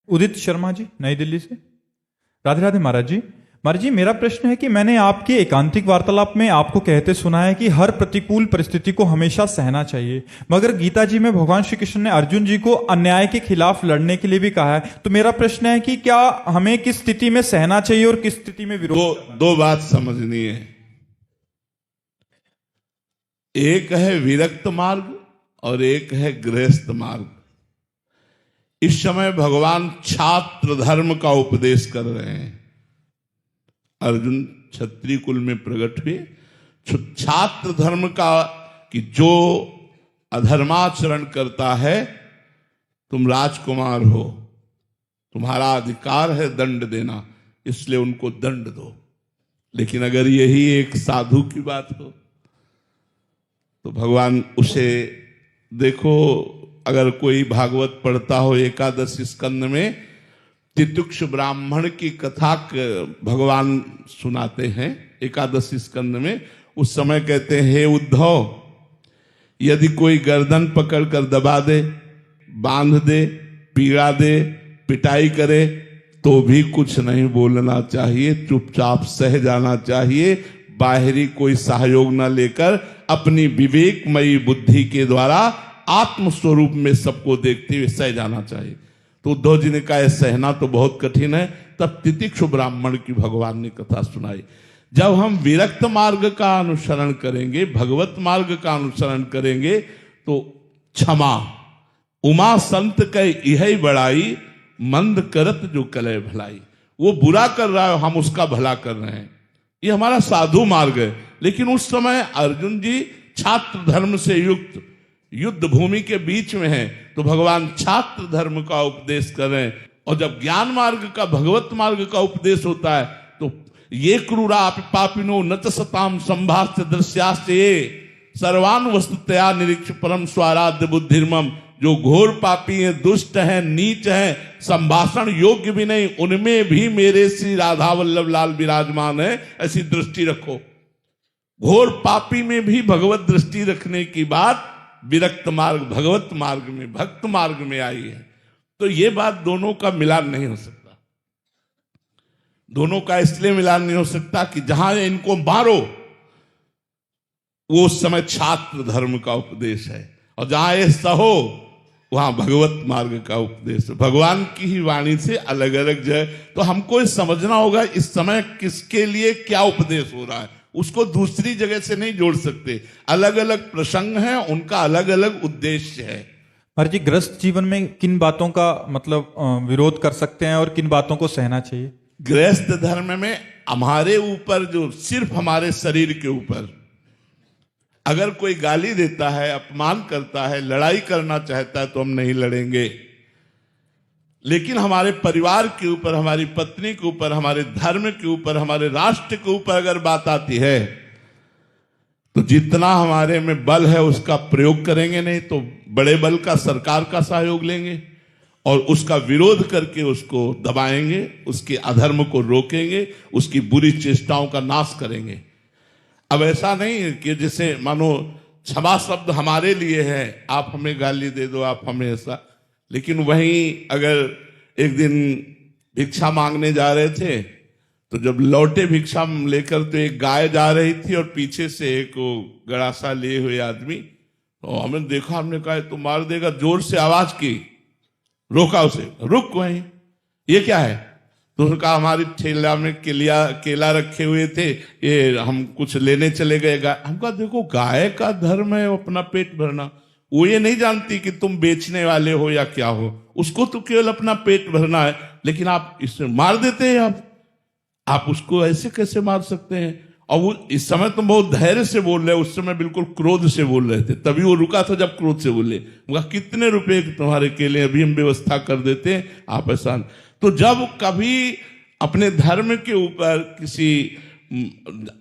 उदित शर्मा जी, नई दिल्ली से। राधे राधे महाराज जी। महाराज जी, मेरा प्रश्न है कि मैंने आपके एकांतिक वार्तालाप में आपको कहते सुना है कि हर प्रतिकूल परिस्थिति को हमेशा सहना चाहिए, मगर गीता जी में भगवान श्री कृष्ण ने अर्जुन जी को अन्याय के खिलाफ लड़ने के लिए भी कहा है। तो मेरा प्रश्न है कि क्या हमें किस स्थिति में सहना चाहिए और किस स्थिति में विरोध? दो बात समझनी है। एक है विरक्त मार्ग और एक है गृहस्थ मार्ग। इस समय भगवान छात्र धर्म का उपदेश कर रहे हैं। अर्जुन क्षत्रिय कुल में प्रकट हुए, छात्र धर्म का कि जो अधर्माचरण करता है, तुम राजकुमार हो, तुम्हारा अधिकार है दंड देना, इसलिए उनको दंड दो। लेकिन अगर यही एक साधु की बात हो तो भगवान उसे देखो, अगर कोई भागवत पढ़ता हो एकादश स्कंद में तितिक्ष ब्राह्मण की कथा भगवान सुनाते हैं एकादश स्कंद में। उस समय कहते हैं, हे उद्धव, यदि कोई गर्दन पकड़कर दबा दे, बांध दे, पीड़ा दे, पिटाई करे, तो भी कुछ नहीं बोलना चाहिए, चुपचाप सह जाना चाहिए। बाहरी कोई सहयोग न लेकर अपनी विवेकमयी बुद्धि के द्वारा आत्मस्वरूप में सबको देखते हुए सह जाना चाहिए। तो उद्धव जी ने कहा सहना तो बहुत कठिन है। तब तितिक्षु ब्राह्मण की भगवान ने कथा सुनाई। जब हम विरक्त मार्ग का अनुसरण करेंगे, भगवत मार्ग का अनुसरण करेंगे, तो क्षमा, उमा संत कह यही बड़ाई, मंद करत जो कलय भलाई। वो बुरा कर रहा है, हम उसका भला कर रहे हैं, ये हमारा साधु मार्ग है। लेकिन उस समय अर्जुन जी छात्र धर्म से युक्त युद्ध भूमि के बीच में है, तो भगवान छात्र धर्म का उपदेश कर रहे हैं। और जब ज्ञान मार्ग का, भगवत मार्ग का उपदेश होता है, तो ये क्रूरा पापिनो न च सताम संभाष्य दृश्याश्च ये सर्वान वस्तुतया निरीक्ष परम स्वाराध्य बुद्धिर्मम। जो घोर पापी हैं, दुष्ट हैं, नीच हैं, संभाषण योग्य भी नहीं, उनमें भी मेरे श्री राधा वल्लभ लाल विराजमान है, ऐसी दृष्टि रखो। घोर पापी में भी भगवत दृष्टि रखने की बात विरक्त मार्ग, भगवत मार्ग में, भक्त मार्ग में आई है। तो ये बात दोनों का मिलान नहीं हो सकता। दोनों का इसलिए मिलान नहीं हो सकता कि जहां इनको मारो वो उस समय छात्र धर्म का उपदेश है, और जहां ये सहो वहां भगवत मार्ग का उपदेश है। भगवान की ही वाणी से अलग अलग जगह, तो हमको समझना होगा इस समय किसके लिए क्या उपदेश हो रहा है, उसको दूसरी जगह से नहीं जोड़ सकते। अलग अलग प्रसंग हैं, उनका अलग अलग उद्देश्य है। महाराज जी, गृहस्थ जीवन में किन बातों का मतलब विरोध कर सकते हैं और किन बातों को सहना चाहिए? गृहस्थ धर्म में हमारे ऊपर, जो सिर्फ हमारे शरीर के ऊपर अगर कोई गाली देता है, अपमान करता है, लड़ाई करना चाहता है, तो हम नहीं लड़ेंगे। लेकिन हमारे परिवार के ऊपर, हमारी पत्नी के ऊपर, हमारे धर्म के ऊपर, हमारे राष्ट्र के ऊपर अगर बात आती है, तो जितना हमारे में बल है उसका प्रयोग करेंगे, नहीं तो बड़े बल का, सरकार का सहयोग लेंगे और उसका विरोध करके उसको दबाएंगे, उसके अधर्म को रोकेंगे, उसकी बुरी चेष्टाओं का नाश करेंगे। अब ऐसा नहीं कि जैसे मानो क्षमा शब्द हमारे लिए है, आप हमें गाली दे दो, आप हमें ऐसा। लेकिन वहीं अगर एक दिन भिक्षा मांगने जा रहे थे, तो जब लौटे भिक्षा लेकर, तो एक गाय जा रही थी और पीछे से एक गड़ासा लिए हुए आदमी, तो हमने देखा, हमने कहा तो मार देगा, जोर से आवाज की, रोका उसे, रुक वहीं, ये क्या है? तो उसने कहा हमारी ठेला में केला रखे हुए थे, ये हम कुछ लेने चले गए। गाय, हम कहा देखो गाय का धर्म है अपना पेट भरना, वो ये नहीं जानती कि तुम बेचने वाले हो या क्या हो, उसको तो केवल अपना पेट भरना है। लेकिन आप इसे मार देते हैं, आप उसको ऐसे कैसे मार सकते हैं? और वो इस समय तुम बहुत धैर्य से बोल रहे, उस समय बिल्कुल क्रोध से बोल रहे थे, तभी वो रुका था जब क्रोध से बोले। कितने रुपए तुम्हारे केले, अभी हम व्यवस्था कर देते हैं, आप ऐसा। तो जब कभी अपने धर्म के ऊपर, किसी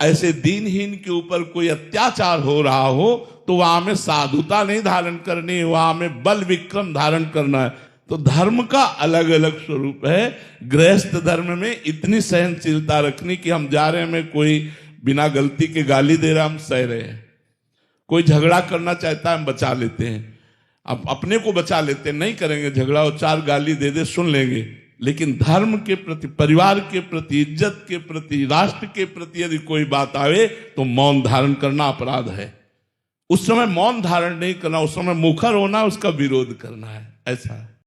ऐसे दीनहीन के ऊपर कोई अत्याचार हो रहा हो, तो वहां में साधुता नहीं धारण करनी, वहां में बल विक्रम धारण करना है। तो धर्म का अलग अलग स्वरूप है। गृहस्थ धर्म में इतनी सहनशीलता रखनी कि हम जा रहे हैं, हमें कोई बिना गलती के गाली दे रहा, हम सह रहे हैं। कोई झगड़ा करना चाहता है, हम बचा लेते हैं। अब अपने को बचा लेते, नहीं करेंगे झगड़ा, और 4 गाली दे दे सुन लेंगे, लेकिन धर्म के प्रति, परिवार के प्रति, इज्जत के प्रति, राष्ट्र के प्रति यदि कोई बात आवे तो मौन धारण करना अपराध है। उस समय मौन धारण नहीं करना, उस समय मुखर होना, उसका विरोध करना है, ऐसा है।